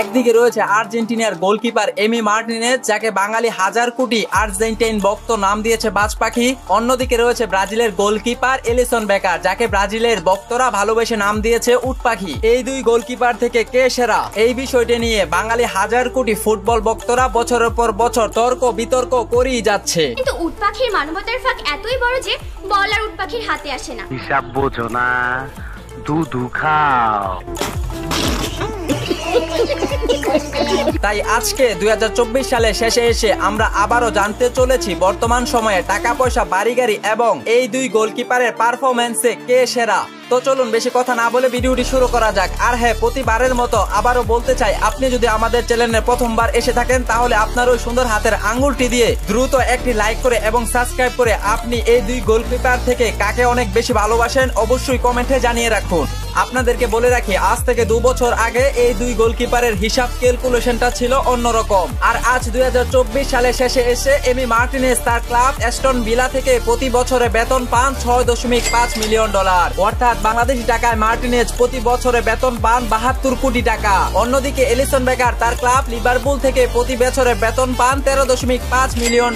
একদিকে রয়েছে আর্জেন্টিনার গোলকিপার এমি মার্টিনেজ, যাকে বাঙালি হাজার কোটি আর্জেন্টাইন ভক্ত নাম দিয়েছে বাজ পাখি। অন্যদিকে রয়েছে ব্রাজিলের গোলকিপার এলিসন বেকার, যাকে ব্রাজিলের ভক্তরা ভালোবেসে নাম দিয়েছে উট পাখি। এই দুই গোলকিপার থেকে কে সেরা, এই বিষয়টি নিয়ে বাঙালি হাজার কোটি ফুটবল ভক্তরা বছরের পর বছর তর্ক বিতর্ক করেই যাচ্ছে। কিন্তু উট পাখির মানবতার ফাঁক এতই বড় যে বল আর উট পাখির হাতে আসে না। হিসাব বোঝো না, দুধু খাও। তাই আজকে 2024 সালে শেষে এসে আমরা আবারও জানতে চলেছি বর্তমান সময়ে টাকা পয়সা, বাড়ি গাড়ি এবং এই দুই গোলকিপারের পারফরম্যান্সে কে সেরা। তো চলুন বেশি কথা না বলে ভিডিওটি শুরু করা যাক। আর হ্যাঁ, প্রতিবারের মতো আবারও বলতে চাই, আপনি যদি আমাদের চ্যানেলে প্রথমবার এসে থাকেন তাহলে আপনার ওই সুন্দর হাতের আঙ্গুলটি দিয়ে দ্রুত একটি লাইক করে এবং সাবস্ক্রাইব করে আপনি এই দুই গোলকিপার থেকে কাকে অনেক বেশি ভালোবাসেন অবশ্যই কমেন্টে জানিয়ে রাখুন। আপনাদেরকে বলে রাখি, আজ থেকে 2 বছর আগে এই দুই গোলকিপারের হিসাব ক্যালকুলেশনটা ছিল অন্যরকম। আর আজ 2024 সালে শেষে এসে এমি মার্টিনেজ তার ক্লাব অ্যাস্টন ভিলা থেকে প্রতি বছরে বেতন পান $6.5 মিলিয়ন। অর্থাৎ বাংলাদেশি টাকায় মার্টিনেজ প্রতি বছরে বেতন পান 72 কোটি টাকা। অন্যদিকে এলিসন বেকার তার ক্লাব লিভারপুল থেকে প্রতি বছরে বেতন পান $13.5 মিলিয়ন,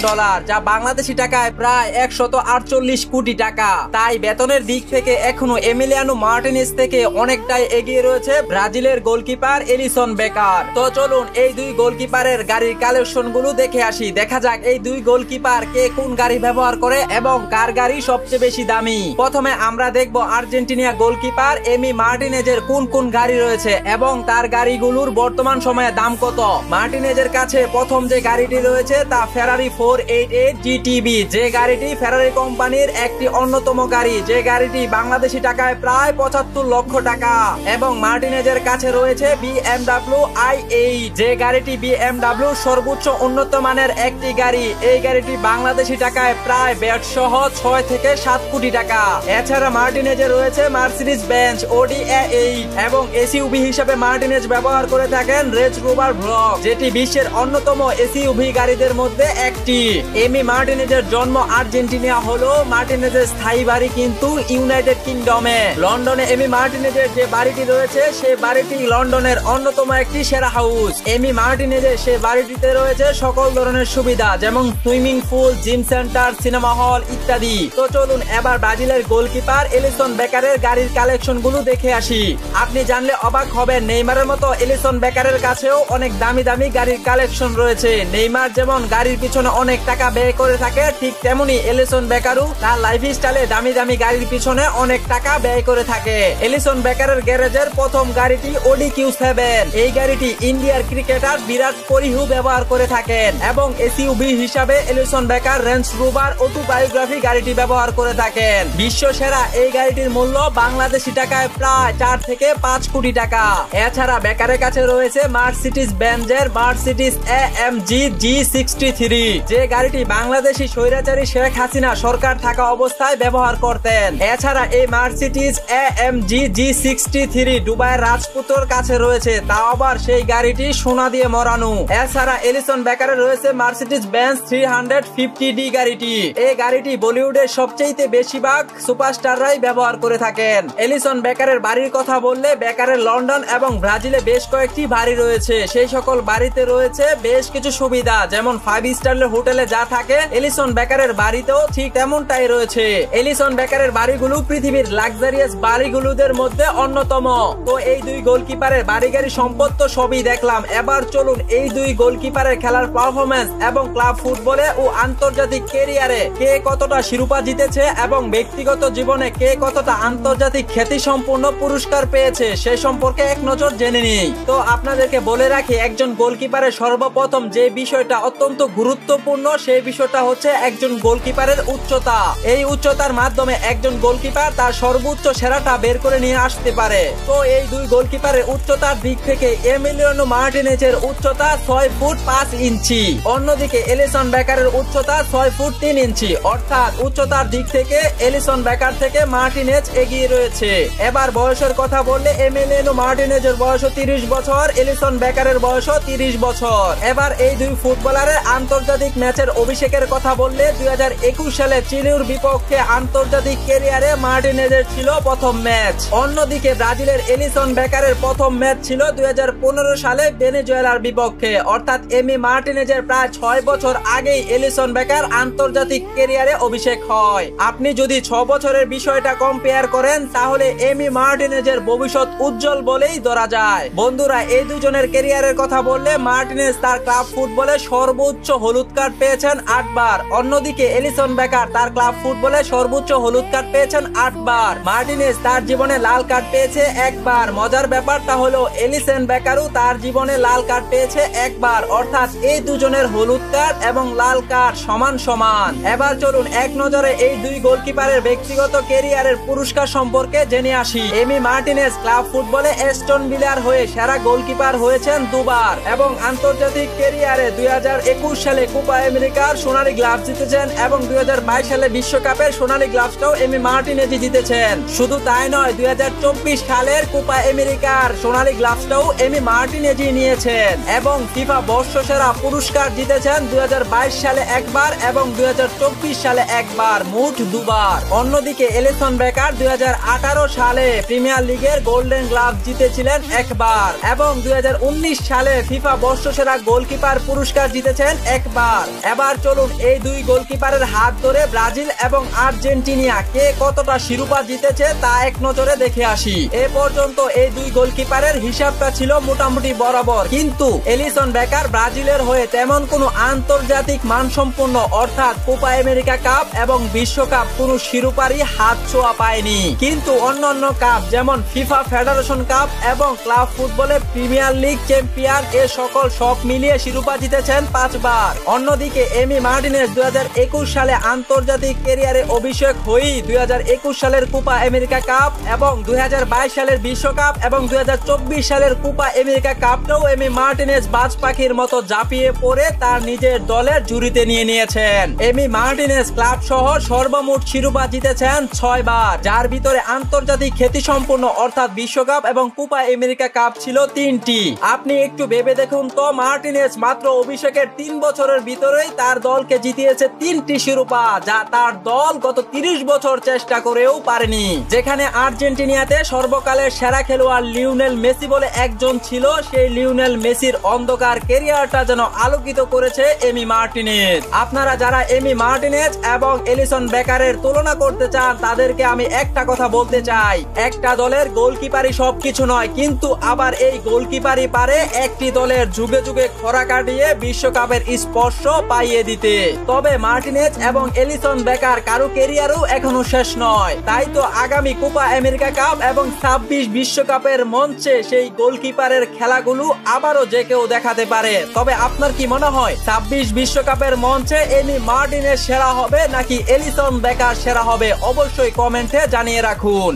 যা বাংলাদেশি টাকায় প্রায় 148 কোটি টাকা। তাই বেতনের দিক থেকে এখনো এমিলিয়ানো মার্টিনেজ থেকে অনেকটাই এগিয়ে রয়েছে ব্রাজিলের গোলকিপার এলিসন বেকার। তো চলুন এই দুই গোলকিপারের গাড়ির কালেকশন গুলো দেখে আসি। দেখা যাক এই দুই গোলকিপার কে কোন গাড়ি ব্যবহার করে এবং কার গাড়ি সবচেয়ে বেশি দামি। প্রথমে আমরা দেখব আর্জেন্টিনা গোলকিপার এমি মার্টিনেজের কোন কোন গাড়ি রয়েছে এবং তার গাড়িগুলোর বর্তমান সময়ে দাম কত। মার্টিনেজের কাছে প্রথম যে গাড়িটি রয়েছে তা ফেরারি 488 জিটিবি, যে গাড়িটি ফেরারি কোম্পানির একটি অন্যতম গাড়ি, যে গাড়িটি বাংলাদেশি টাকায় প্রায় 75 লক্ষ টাকা। এবং মার্টিনেজের কাছে রয়েছে BMW i8, যে গাড়িটি BMW সর্বোচ্চ উন্নত মানের একটি গাড়ি। এই গাড়িটি বাংলাদেশি টাকায় প্রায় ব্যাট সহ 6 থেকে 7 কোটি টাকা। এছাড়া মার্টিনেজের রয়েছে মার্সিডিজ বেঞ্জ Audi A8 এবং এসইউভি হিসেবে মার্টিনেজ ব্যবহার করে থাকেন রেঞ্জ রোভার ভ্লক, যেটি বিশ্বের অন্যতম এসইউভি গাড়িদের মধ্যে একটি। এমি মার্টিনেজের জন্ম আর্জেন্টিনা হলো মার্টিনেজের স্থায়ী বাড়ি কিন্তু ইউনাইটেড কিংডমে। লন্ডনে এমি মার্টিনেজের যে বাড়িটি রয়েছে সে বাড়িটি লন্ডনের অন্যতম একটি সেরা হাউস। এমি মার্টিনেজের সে বাড়িটিতে রয়েছে সকল ধরনের সুবিধা, যেমন swimming pool, gym centre, cinema hall ইত্যাদি। তো চলুন এবার ব্রাজিলের গোলকিপার এলিসন বেকারের গাড়ির কালেকশন গুলো দেখে আসি। আপনি জানলে অবাক হবেন, নেইমারের মতো এলিসন বেকারের কাছেও অনেক দামি দামি গাড়ির কালেকশন রয়েছে। নেইমার যেমন গাড়ির পিছনে অনেক টাকা ব্যয় করে থাকে, ঠিক তেমনি এলিসন বেকারও তার লাইফস্টাইলে দামি দামি গাড়ির পিছনে অনেক টাকা ব্যয় করে থাকে। এলিসন বেকারের গ্যারেজের প্রথম গাড়িটি Audi Q7। এই গাড়িটি ইন্ডিয়ার ক্রিকেটার বিরাট কোহলি ব্যবহার করে থাকেন এবং এসইউভি হিসাবে এলিসন বেকার রেঞ্জ রোভার অটোবায়োগ্রাফি গাড়িটি ব্যবহার করে থাকেন। বিশ্ব সেরা এই গাড়িটির মূল্য বাংলাদেশি টাকায় প্রায় 4 থেকে 5 কোটি টাকা। এছাড়া বেকারের কাছে রয়েছে মার্সিডিজ বেঞ্জের মার্সিডিজ AMG G63, যে গাড়িটি বাংলাদেশি স্বৈরাচারী শেখ হাসিনা সরকার থাকা অবস্থায় ব্যবহার করতেন। এছাড়া এই মার্সিডিজ AMG G63 দুবাইয়ের রাজপুত্রর কাছে রয়েছে, তাও আবার সেই গাড়িটি সোনা দিয়ে মরানো। এছাড়া এলিসন বেকারের রয়েছে মার্সিডিজ বেঞ্জ 350D গাড়িটি। এই গাড়িটি বলিউডের সবচেয়ে বেশিরভাগ সুপারস্টাররাই ব্যবহার করে থাকেন। এলিসন বেকারের বাড়ির কথা বললে বেকারের লন্ডন এবং ব্রাজিলে বেশ কয়েকটি বাড়ি রয়েছে। সেই সকল বাড়িতে রয়েছে বেশ কিছু সুবিধা, যেমন 5 স্টারের হোটেলে যা থাকে এলিসন বেকারের বাড়িতেও ঠিক তেমনটাই রয়েছে। এলিসন বেকারের বাড়িগুলো পৃথিবীর লাক্সারিয়াস বাড়িগুলোদের মধ্যে অন্যতম। তো এই দুই গোলকিপারের বাড়ি গাড়ি সম্পদ তো সবই দেখলাম, এবার চলুন এই দুই গোলকিপারের খেলার পারফরম্যান্স এবং ক্লাব ফুটবলে ও আন্তর্জাতিক ক্যারিয়ারে কে কতটা শিরোপা জিতেছে এবং ব্যক্তিগত জীবনে কে কতটা আন্তর্জাতিক খ্যাতি সম্পূর্ণ পুরস্কার পেয়েছে সে সম্পর্কে এক নজর জেনে নিই। তো আপনাদেরকে বলে রাখি, একজন গোলকিপারের সর্বপ্রথম যে বিষয়টা অত্যন্ত গুরুত্বপূর্ণ সেই বিষয়টা হচ্ছে একজন গোলকিপারের উচ্চতা। এই উচ্চতার মাধ্যমে একজন গোলকিপার তার সর্বোচ্চ সেরাটা বের করে নিয়ে আসতে পারে। তো এই দুই গোলকিপারের উচ্চতার দিক থেকে এমিলিয়ানো মার্টিনেজের উচ্চতা 6 ফুট 5 ইঞ্চি, অন্যদিকে এলিসন বেকারের উচ্চতা 6 ফুট 3 ইঞ্চি। অর্থাৎ উচ্চতার দিক থেকে এলিসন বেকার থেকে মার্টিনেজ এগিয়ে রয়েছে। এবার বয়সের কথা বললে এমিলিয়ানো মার্টিনেজের বয়স 30 বছর, এলিসন বেকারের বয়স 30 বছর। এবার এই দুই ফুটবলারের আন্তর্জাতিক ম্যাচের অভিষেকের কথা বললে 2021 সালে চিলির বিপক্ষে আন্তর্জাতিক ক্যারিয়ারে মার্টিনেজের ছিল প্রথম ম্যাচ। অন্যদিকে ব্রাজিলের এলিসন বেকারের প্রথম ম্যাচ ছিল 2015 সালে ভেনেজুয়েলার বিপক্ষে। অর্থাৎ এমি মার্টিনেজের প্রায় 6 বছর আগেই এলিসন বেকার আন্তর্জাতিক ক্যারিয়ারে অভিষেক হয়। আপনি যদি 6 বছরের বিষয়টা কম্পেয়ার করেন তাহলে এমি মার্টিনেজের ভবিষ্যৎ উজ্জ্বল বলেই ধরা যায়। বন্ধুরা, এই দুজনের ক্যারিয়ারের কথা বললে মার্টিনেজ তার ক্লাব ফুটবলে সর্বোচ্চ হলুদ কার্ড পেয়েছেন 8 বার। অন্যদিকে এলিসন বেকার তার ক্লাব ফুটবলে সর্বোচ্চ হলুদ কার্ড পেয়েছেন 8 বার। মার্টিনেজ তার জীবনে লাল কার্ড পেয়েছে 1 বার। মজার ব্যাপারটা হলো এলিসন বেকারও তার জীবনে লাল কার্ড পেয়েছে 1 বার। অর্থাৎ এই দুজনের হলুদ কার্ড এবং লাল কার্ড সমান সমান। এবার চলুন এক নজরে এই দুই গোলকিপারের ব্যক্তিগত ক্যারিয়ারের পুরস্কার সম্পর্কে জেনে আসি। এমি মার্টিনেজ ক্লাব ফুটবলে অ্যাস্টন ভিলার হয়ে সেরা গোলকিপার হয়েছেন 2 বার এবং আন্তর্জাতিক ক্যারিয়ারে 2021 সালে কোপা আমেরিকার সোনালী গ্লাভস জিতেছেন এবং 2022 সালে বিশ্বকাপের সোনালী গ্লাভসটাও এমি মার্টিনেজই জিতেছেন। শুধু তাই নয়, 2024 সালের কোপা আমেরিকার সোনালী গ্লাভসটাও এমি মার্টিনেজই নিয়েছেন এবং ফিফা বর্ষসেরা পুরস্কার জিতেছেন 2022 সালে 1 বার এবং 2024 সালে 1 বার, মোট 2 বার। অন্যদিকে এলিসন বেকার 2018 সালে প্রিমিয়ার লিগের গোল্ডেন গ্লাভস জিতেছিলেন 1 বার এবং 2019 সালে ফিফা বর্ষসেরা গোলকিপার পুরস্কার জিতেছেন 1 বার। এবার চলুন এই দুই গোলকিপারের হাত ধরে ব্রাজিল এবং আর্জেন্টিনা কে কতটা শিরোপা জিতেছে তা এক নজরে দেখে আসি। এ পর্যন্ত এই দুই গোলকিপারের হিসাবটা ছিল মোটামুটি বরাবর, কিন্তু এলিসন বেকার ব্রাজিলের হয়ে তেমন কোনো আন্তর্জাতিক মানসম্পন্ন অর্থাৎ কোপা আমেরিকা কাপ এবং বিশ্বকাপ কোনো শিরোপারই হাত ছোঁয়া পায়নি। কিন্তু অন্যান্য কাপ যেমন ফিফা ফেডারেশন কাপ এবং ক্লাব ফুটবলে প্রিমিয়ার লিগ চ্যাম্পিয়ন এ সকল সব মিলিয়ে শিরোপা জিতেছেন 5 বার। অন্যদিকে এমি মার্টিনেজ 2021 সালে আন্তর্জাতিক ক্যারিয়ারে অভিষেক হয়েই 2021 সালের কোপা আমেরিকা কাপ এবং 2022 সালের বিশ্বকাপ এবং 2024 সালের কোপা আমেরিকা কাপটাও এমি মার্টিনেজ বাজ পাখির মতো ঝাঁপিয়ে পড়ে তার নিজের দলের ঝুড়িতে নিয়ে নিয়েছেন। এমি মার্টিনেজ ক্লাব সহ সর্বমোট শিরোপা জিতেছেন 6 বার, যার ভিতরে আন্তর্জাতিক খ্যাতি সম্পন্ন অর্থাৎ বিশ্বকাপ এবং কোপা আমেরিকা কাপ ছিল 3টি। আপনি একটু ভেবে দেখুন তো, মার্টিনেজ মাত্র অভিষেকের 3 বছরের ভিতরেই তার দলকে জিতিয়েছে 3টি শিরোপা, যা তার দল গত 30 বছর চেষ্টা করেও পারেনি। যেখানে আর্জেন্টিনাতে সর্বকালের সেরা খেলোয়াড় লিওনেল মেসি বলে একজন ছিল, সেই লিওনেল মেসির অন্ধকার ক্যারিয়ারটা যেন আলোকিত করেছে এমি মার্টিনেজ। আপনারা যারা এমি মার্টিনেজ এবং এলিসন বেকারের তুলনা করতে চান তাদেরকে আমি একটা কথা বলতে চাই, একটা দলের গোলকিপারই সবকিছু নয়, কিন্তু আবার এই গোলকিপারই পারে একটি দলের যুগে যুগে খরা কাটিয়ে বিশ্বকাপের স্পর্শ পাইয়ে দিতে। তবে মার্টিনেজ এবং এলিসন বেকার কারো ক্যারিয়ারও এখনো শেষ নয়। তাই তো আগামী কোপা আমেরিকা কাপ এবং 26 বিশ্বকাপের মঞ্চে সেই গোলকিপারের খেলাগুলো আবারও যে কেউ দেখাতে পারে। তবে আপনার কি মনে হয় 26 বিশ্বকাপের মঞ্চে এমি মার্টিনেজ সেরা হবে নাকি এলিসন বেকার সেরা হবে? অবশ্যই কমেন্টে জানিয়ে রাখুন।